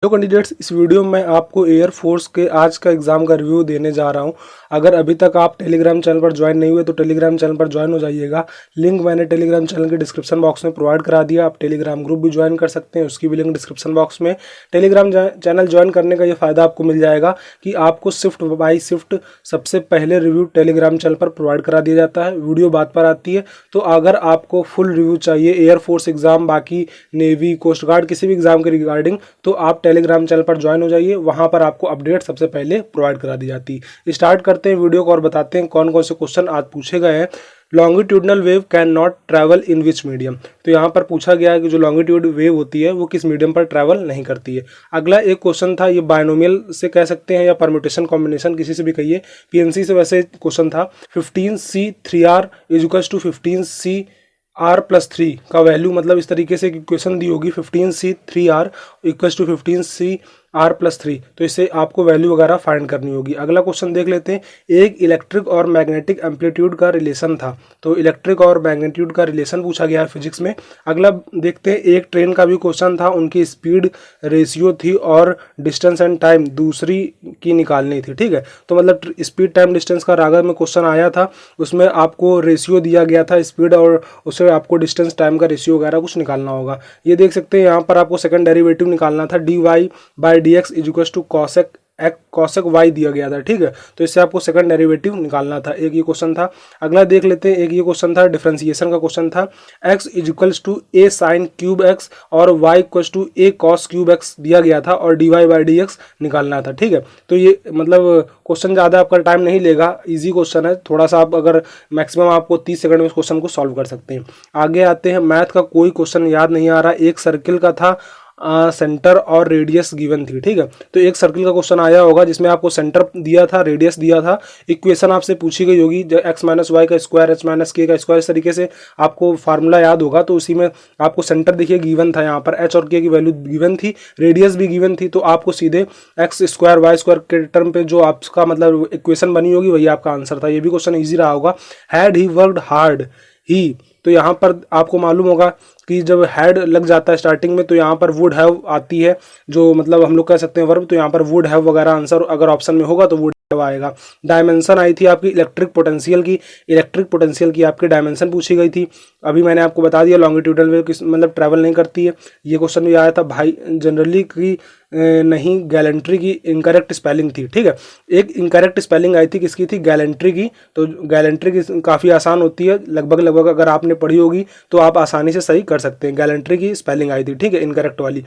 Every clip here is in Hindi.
हेलो कैंडिडेट्स, इस वीडियो में मैं आपको एयरफोर्स के आज का एग्ज़ाम का रिव्यू देने जा रहा हूं। अगर अभी तक आप टेलीग्राम चैनल पर ज्वाइन नहीं हुए तो टेलीग्राम चैनल पर ज्वाइन हो जाइएगा। लिंक मैंने टेलीग्राम चैनल के डिस्क्रिप्शन बॉक्स में प्रोवाइड करा दिया। आप टेलीग्राम ग्रुप भी ज्वाइन कर सकते हैं, उसकी भी लिंक डिस्क्रिप्शन बॉक्स में। टेलीग्राम चैनल ज्वाइन करने का ये फ़ायदा आपको मिल जाएगा कि आपको शिफ्ट बाई शिफ्ट सबसे पहले रिव्यू टेलीग्राम चैनल पर प्रोवाइड करा दिया जाता है। वीडियो बात पर आती है, तो अगर आपको फुल रिव्यू चाहिए एयरफोर्स एग्ज़ाम, बाकी नेवी, कोस्ट गार्ड, किसी भी एग्ज़ाम के रिगार्डिंग, तो आप टेलीग्राम चैनल पर ज्वाइन हो जाइए। वहां पर आपको अपडेट सबसे पहले प्रोवाइड करा दी जाती है। स्टार्ट करते हैं वीडियो को और बताते हैं कौन कौन से क्वेश्चन आज पूछे गए हैं। Longitudinal wave can not travel in which medium, तो यहाँ पर पूछा गया है कि जो लॉन्गिट्यूड वेव होती है वो किस मीडियम पर ट्रैवल नहीं करती है। अगला एक क्वेश्चन था, ये बायनोमियल से कह सकते हैं या परम्यूटेशन कॉम्बिनेशन, किसी से भी कहिए। पीएनसी से वैसे क्वेश्चन था 15C3R is equals to 15C(R+3) का वैल्यू, मतलब इस तरीके से इक्वेशन दी होगी 15C3R इक्वल्स टू 15C(R+3), तो इससे आपको वैल्यू वगैरह फाइंड करनी होगी। अगला क्वेश्चन देख लेते हैं। एक इलेक्ट्रिक और मैग्नेटिक एम्पलीट्यूड का रिलेशन था, तो इलेक्ट्रिक और मैग्नेट्यूड का रिलेशन पूछा गया है फिजिक्स में। अगला देखते हैं, एक ट्रेन का भी क्वेश्चन था, उनकी स्पीड रेशियो थी और डिस्टेंस एंड टाइम दूसरी की निकालनी थी। ठीक है, तो मतलब स्पीड टाइम डिस्टेंस का रागा में क्वेश्चन आया था, उसमें आपको रेशियो दिया गया था स्पीड और उससे आपको डिस्टेंस टाइम का रेशियो वगैरह कुछ निकालना होगा। ये देख सकते हैं, यहाँ पर आपको सेकंड डेरिवेटिव निकालना था, dy/dx is equal to cosec Y दिया गया था। ठीक है, तो इससे आपको सेकंड डेरिवेटिव निकालना था। एक ये क्वेश्चन था। अगला देख लेते हैं, एक ये क्वेश्चन था, डिफरेंशिएशन का क्वेश्चन था। x is equals to a sin cube x और y equals to a cos cube x दिया गया था और dy/dx निकालना था। ठीक है, तो ये मतलब क्वेश्चन ज़्यादा आपका टाइम नहीं लेगा, इजी क्वेश्चन है। थोड़ा सा आप अगर मैक्सिमम आपको 30 सेकंड में इस क्वेश्चन को सॉल्व कर सकते हैं। आगे आते हैं, मैथ का कोई क्वेश्चन याद नहीं आ रहा। एक सर्किल का था, सेंटर और रेडियस गिवन थी। ठीक है, तो एक सर्किल का क्वेश्चन आया होगा जिसमें आपको सेंटर दिया था, रेडियस दिया था, इक्वेशन आपसे पूछी गई होगी x माइनस वाई का स्क्वायर h माइनस के का स्क्वायर, इस तरीके से आपको फार्मूला याद होगा। तो उसी में आपको सेंटर देखिए गिवन था, यहाँ पर h और k की वैल्यू गिवन थी, रेडियस भी गिवन थी, तो आपको सीधे x स्क्वायर वाई स्क्वायर के टर्म पे जो आपका मतलब इक्वेशन बनी होगी वही आपका आंसर था। ये भी क्वेश्चन ईजी रहा होगा। हैड ही वर्कड हार्ड ही, तो यहाँ पर आपको मालूम होगा कि जब हैड लग जाता है स्टार्टिंग में तो यहाँ पर वुड हैव आती है, जो मतलब हम लोग कह सकते हैं वर्ब, तो यहाँ पर वुड हैव वगैरह आंसर अगर ऑप्शन में होगा तो वुड हैव आएगा। डायमेंशन आई थी आपकी इलेक्ट्रिक पोटेंशियल की आपकी डायमेंशन पूछी गई थी। अभी मैंने आपको बता दिया लॉन्गिट्यूडनल वेव किस मतलब ट्रैवल नहीं करती है। ये क्वेश्चन भी आया था भाई, जनरली की नहीं, गैलेंट्री की इनकरेक्ट स्पेलिंग थी। ठीक है, एक इनकरेक्ट स्पेलिंग आई थी, किसकी थी? गैलेंट्री की। तो गैलेंट्री की काफ़ी आसान होती है, लगभग अगर आपने पढ़ी होगी तो आप आसानी से सही कर सकते हैं। गैलेंट्री की स्पेलिंग आई थी, ठीक है, इनकरेक्ट वाली।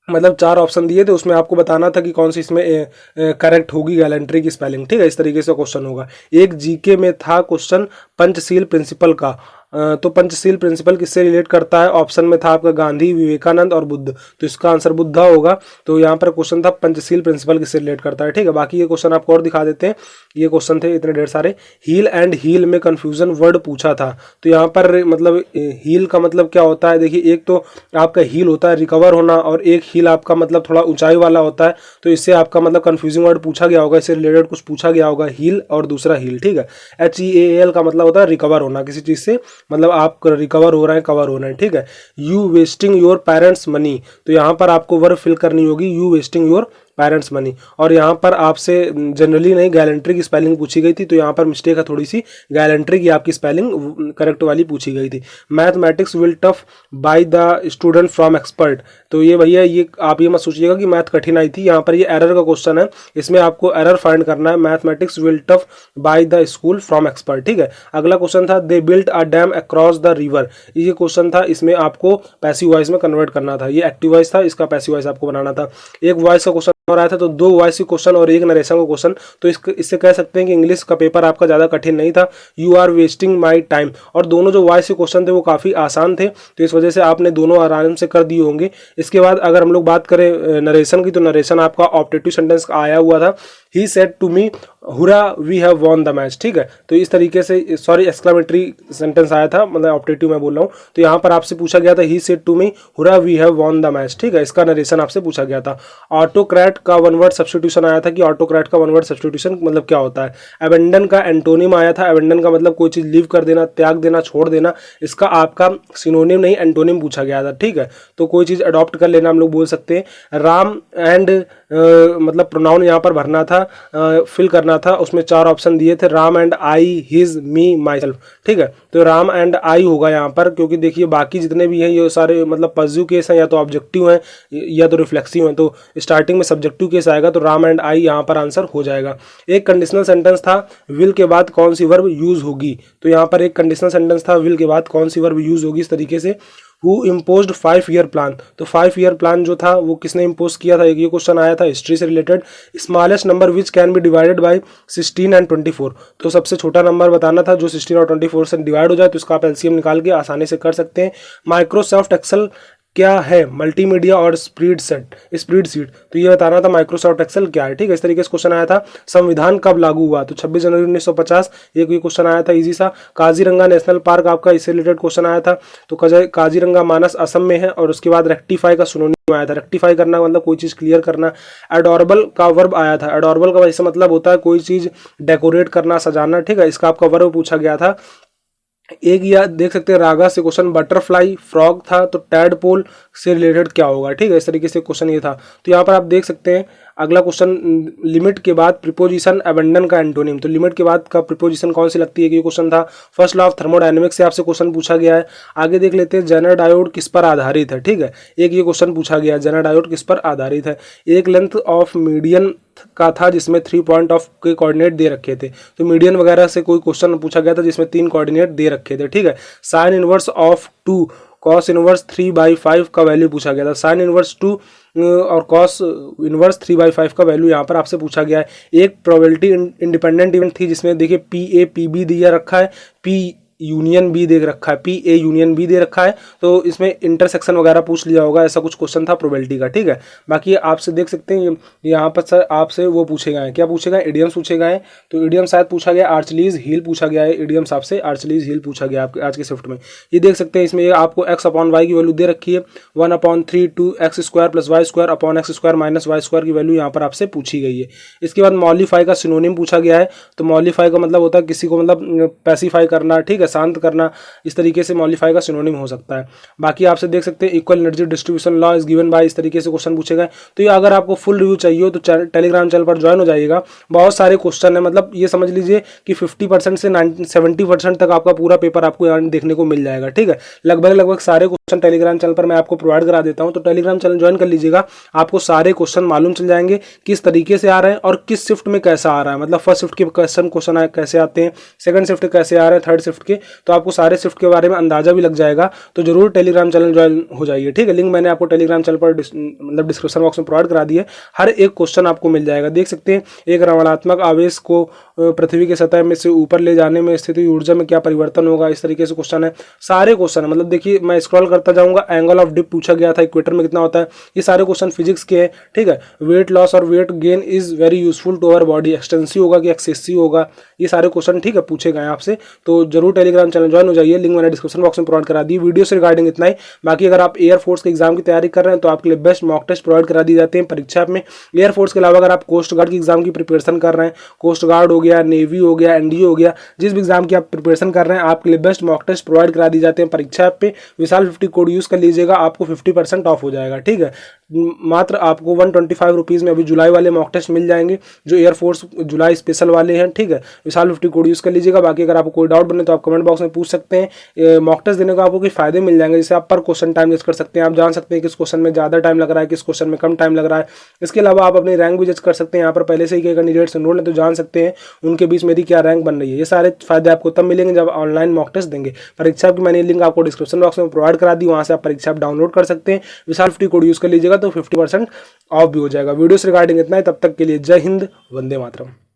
मतलब 4 ऑप्शन दिए थे, उसमें आपको बताना था कि कौन सी इसमें करेक्ट होगी गैलेंट्री की स्पेलिंग। ठीक है, इस तरीके से क्वेश्चन होगा। एक जीके में था क्वेश्चन पंचशील प्रिंसिपल का, तो पंचशील प्रिंसिपल किससे रिलेट करता है? ऑप्शन में था आपका गांधी, विवेकानंद और बुद्ध, तो इसका आंसर बुद्धा होगा। तो यहाँ पर क्वेश्चन था पंचशील प्रिंसिपल किससे रिलेट करता है। ठीक है, बाकी ये क्वेश्चन आपको और दिखा देते हैं। ये क्वेश्चन थे इतने ढेर सारे। हील एंड हील में कंफ्यूजन वर्ड पूछा था, तो यहाँ पर मतलब हील का मतलब क्या होता है? देखिए, एक तो आपका हील होता है रिकवर होना और एक हील आपका मतलब थोड़ा ऊंचाई वाला होता है, तो इससे आपका मतलब कंफ्यूजिंग वर्ड पूछा गया होगा, इससे रिलेटेड कुछ पूछा गया होगा, हील और दूसरा हील। ठीक है, HEAL का मतलब होता है रिकवर होना किसी चीज़ से, मतलब आप रिकवर हो रहे हैं, कवर हो रहे हैं। ठीक है, you wasting your parents money, तो यहाँ पर आपको वर्ब फिल करनी होगी, you wasting your parents money. और यहाँ पर आपसे जनरली नहीं, गैलेंट्री की स्पेलिंग पूछी गई थी, तो यहाँ पर मिस्टेक है थोड़ी सी, गैलेंट्री की आपकी स्पेलिंग करेक्ट वाली पूछी गई थी। Mathematics will tough by the student from expert, तो ये भैया ये आप ये मत सोचिएगा कि मैथ कठिन आई थी, यहाँ पर ये एरर का क्वेश्चन है, इसमें आपको एरर फाइंड करना है। Mathematics will tough by the school from expert. ठीक है, अगला क्वेश्चन था they built a dam across the river, ये क्वेश्चन था, इसमें आपको पैसिव वॉइस में कन्वर्ट करना था। ये एक्टिव वॉइस था, इसका पैसिव वॉइस आपको बनाना था। एक वॉइस का क्वेश्चन और आया था, तो 2 वॉइस के क्वेश्चन और एक नरेशन का क्वेश्चन, तो इससे कह सकते हैं कि इंग्लिश का पेपर आपका ज़्यादा कठिन नहीं था। You are wasting my time, और दोनों जो वॉइस के क्वेश्चन थे वो काफ़ी आसान थे, तो इस वजह से आपने दोनों आराम से कर दिए होंगे। इसके बाद अगर हम लोग बात करें नरेशन की, तो नरेशन आपका ऑब्जेक्टिव सेंटेंस का आया हुआ था, he said to me hurrah we have won the match. ठीक है, तो इस तरीके से, सॉरी एक्सक्लेमेटरी सेंटेंस आया था, मतलब ऑप्टेटिव मैं बोल रहा हूँ। तो यहाँ पर आपसे पूछा गया था he said to me hurrah we have won the match. ठीक है, इसका नरेशन आपसे पूछा गया था। ऑटोक्रैट का वन वर्ड सब्स्टिट्यूशन आया था कि ऑटोक्रैट का वन वर्ड सब्स्टिट्यूशन मतलब क्या होता है। एबेंडन का एंटोनिम आया था। एबेंडन का मतलब कोई चीज लीव कर देना, त्याग देना, छोड़ देना। इसका आपका सिनोनिम नहीं एंटोनिम पूछा गया था। ठीक है, तो कोई चीज अडॉप्ट कर लेना हम लोग बोल सकते हैं। राम एंड मतलब प्रोनाउन यहाँ पर भरना था, फिल करना था। उसमें 4 ऑप्शन दिए थे, Ram and I, his, me, my self. ठीक है, तो राम एंड आई होगा यहाँ पर, क्योंकि देखिए बाकी जितने भी हैं ये सारे मतलब पॉजिटिव केस हैं, या तो ऑब्जेक्टिव हैं या तो रिफ्लेक्सिव हैं। तो स्टार्टिंग में सब्जेक्टिव केस आएगा, तो राम एंड आई यहाँ पर आंसर हो जाएगा। एक कंडीशनल सेंटेंस था, विल के बाद कौन सी वर्ब यूज होगी। तो यहाँ पर एक कंडीशनल सेंटेंस था, विल के बाद कौन सी वर्ब यूज होगी, इस तरीके से। Who imposed 5-year प्लान, तो 5-year प्लान जो था वो किसने इम्पोज किया था, एक ये क्वेश्चन आया था हिस्ट्री से related. Smallest number which can be divided by 16 and 24, तो सबसे छोटा नंबर बताना था जो 16 और 24 से डिवाइड हो जाए, तो इसका आप एलसीएम निकाल के आसानी से कर सकते हैं। माइक्रोसॉफ्ट एक्सेल क्या है, मल्टीमीडिया और स्प्रेडशीट, तो ये बताना था माइक्रोसॉफ्ट एक्सेल क्या है। ठीक है, इस तरीके से क्वेश्चन आया था। संविधान कब लागू हुआ, तो 26 जनवरी 1950, एक ये क्वेश्चन आया था इजी सा। काजीरंगा नेशनल पार्क आपका इससे रिलेटेड क्वेश्चन आया था, तो काजीरंगा मानस असम में है। और उसके बाद रेक्टिफाई का सिनोनिम आया था, रेक्टिफाई करना मतलब कोई चीज क्लियर करना। एडोरेबल का वर्ब आया था, एडोरेबल का वैसे मतलब होता है कोई चीज डेकोरेट करना, सजाना। ठीक है, इसका आपका वर्ब पूछा गया था। एक या देख सकते हैं रागा से क्वेश्चन, बटरफ्लाई फ्रॉग था, तो टैडपोल से रिलेटेड क्या होगा। ठीक है, इस तरीके से क्वेश्चन ये था। तो यहाँ पर आप देख सकते हैं अगला क्वेश्चन, लिमिट के बाद प्रीपोजिशन अबेंडन का एंटोनिम, तो लिमिट के बाद का प्रीपोजिशन कौन सी लगती है, ये क्वेश्चन था। फर्स्ट लॉ ऑफ थर्मोडायनेमिक्स से आपसे क्वेश्चन पूछा गया है। आगे देख लेते हैं जेनर डायोड किस पर आधारित है। ठीक है, एक ये क्वेश्चन पूछा गया है, जेनर डायोड किस पर आधारित है। एक लेंथ ऑफ मीडियन का था जिसमें 3 पॉइंट ऑफ के कोऑर्डिनेट दे रखे थे, तो मीडियन वगैरह से कोई क्वेश्चन पूछा गया था जिसमें 3 कोऑर्डिनेट दे रखे थे। ठीक है, sine inverse of 2 cos inverse 3/5 का वैल्यू पूछा गया था। साइन इनवर्स 2 और कॉस इनवर्स 3/5 का वैल्यू यहाँ पर आपसे पूछा गया है। एक प्रोबेबिलिटी इंडिपेंडेंट इवेंट थी जिसमें देखिए PA PB दिया रखा है, P यूनियन बी दे रखा है, PA यूनियन बी दे रखा है, तो इसमें इंटरसेक्शन वगैरह पूछ लिया होगा, ऐसा कुछ क्वेश्चन था प्रोबेबिलिटी का। ठीक है, बाकी आपसे देख सकते हैं यहाँ पर सर आपसे वो पूछे गए हैं, क्या पूछे गए, इडियम्स पूछे गए हैं। तो इडियम शायद पूछा गया, आर्चलीज हील पूछा गया है, इडियम्स आपसे आर्चलीज हील पूछा गया आपके आज के शिफ्ट में। ये देख सकते हैं इसमें आपको x/y की वैल्यू दे रखी है, 1/3 2x² + y² upon x² - y² की वैल्यू यहाँ पर आपसे पूछी गई है। इसके बाद मॉलिफाई का सिनोनिम पूछा गया है, तो मॉलिफाई का मतलब होता है किसी को मतलब पैसिफाई करना, ठीक है, शांत करना, इस तरीके से मॉलिफाई का सिनोनिम हो सकता है। बाकी आपसे देख सकते हैं equal energy distribution law is given by, इस तरीके से क्वेश्चन पूछे गए। तो ये अगर आपको फुल रिव्यू चाहिए हो तो टेलीग्राम चैनल पर ज्वाइन हो जाइएगा, बहुत सारे क्वेश्चन है, मतलब ये समझ लीजिए कि 50% से 70% तक आपका पूरा पेपर आपको यहाँ देखने को मिल जाएगा। ठीक है, लगभग सारे क्वेश्चन टेलीग्राम चैनल पर मैं आपको प्रोवाइड करा देता हूँ, तो टेलीग्राम चैनल ज्वाइन कर लीजिएगा, आपको सारे क्वेश्चन मालूम चल जाएंगे किस तरीके से आ रहे हैं और किस शिफ्ट में कैसा आ रहा है, मतलब फर्स्ट शिफ्ट के क्वेश्चन कैसे आते हैं, सेकंड शिफ्ट कैसे आ रहे हैं, थर्ड शिफ्ट के, तो आपको सारे शिफ्ट के बारे में अंदाजा भी लग जाएगा। तो जरूर टेलीग्राम चैनल ज्वाइन हो जाइए। ठीक है, लिंक मैंने आपको टेलीग्राम चैनल पर मतलब डिस्क्रिप्शन बॉक्स में प्रोवाइड करा दिए, हर एक क्वेश्चन आपको मिल जाएगा। देख सकते हैं एक ऋणात्मक आवेश को पृथ्वी के सतह में से ऊपर ले जाने में स्थिति ऊर्जा में क्या परिवर्तन होगा, इस तरीके से क्वेश्चन है, सारे क्वेश्चन है। मतलब देखिए मैं स्क्रॉल करता जाऊंगा, एंगल ऑफ डिप पूछा गया था, इक्वेटर में कितना होता है, ये सारे क्वेश्चन फिजिक्स के हैं। ठीक है, वेट लॉस और weight gain is very useful to our body, extensive होगा कि एक्सेसिव होगा, ये सारे क्वेश्चन ठीक है पूछे गए आपसे। तो जरूर टेलीग्राम चैनल ज्वाइन हो जाइए, लिंक मैंने डिस्क्रिप्शन बॉक्स में प्रोवाइड करा दी। वीडियो से रिगार्डिंग इतना ही। बाकी अगर आप एयरफोर्स के एग्जाम की तैयारी कर रहे हैं तो आपके लिए बेस्ट मॉक टेस्ट प्रोवाइड करा दिए जाते हैं परीक्षा में। एयरफोर्स के अलावा अगर आप कोस्ट गार्ड की एग्जाम की प्रिपरेशन कर रहे हैं, कोस्ट गार्ड हो गया, नेवी हो गया, NDA हो गया, जिस भी एग्जाम की आप प्रिपरेशन कर रहे हैं, आपके लिए बेस्ट मॉक टेस्ट प्रोवाइड करा दी जाते हैं परीक्षा ऐप पे। विशाल 50 कोड यूज कर लीजिएगा, आपको 50% ऑफ हो जाएगा। ठीक है, मात्र आपको 125 रुपीज़ में अभी जुलाई वाले मॉक टेस्ट मिल जाएंगे जो एयरफोर्स जुलाई स्पेशल वाले हैं। ठीक है, विशाल 50 कोड यूज़ कर लीजिएगा। बाकी अगर आपको कोई डाउट बने तो आप कमेंट बॉक्स में पूछ सकते हैं। मॉक टेस्ट देने को आपको कोई फायदे मिल जाएंगे, जैसे आप पर क्वेश्चन टाइम वेस्ट कर सकते हैं, आप जान सकते हैं किस क्वेश्चन में ज़्यादा टाइम लग रहा है, किस क्वेश्चन में कम टाइम लग रहा है। इसके अलावा आप अपनी रैंक भी जज कर सकते हैं, यहाँ पर पहले से ही कई कैंडिडेट्स एनरोल्ड हैं तो जान सकते हैं उनके बीच मेरी क्या रैंक बन रही है। ये सारे फायदे आपको तब मिलेंगे जब ऑनलाइन मॉक टेस्ट देंगे। परीक्षा की मैंने लिंक आपको डिस्क्रिप्शन बॉक्स में प्रोवाइड करा दी, वहाँ से आप परीक्षा डाउनलोड कर सकते हैं। विशाल 50 कोड यूज़ कर लीजिएगा तो 50% ऑफ भी हो जाएगा। वीडियो से रिगार्डिंग इतना ही, तब तक के लिए जय हिंद, वंदे मातरम।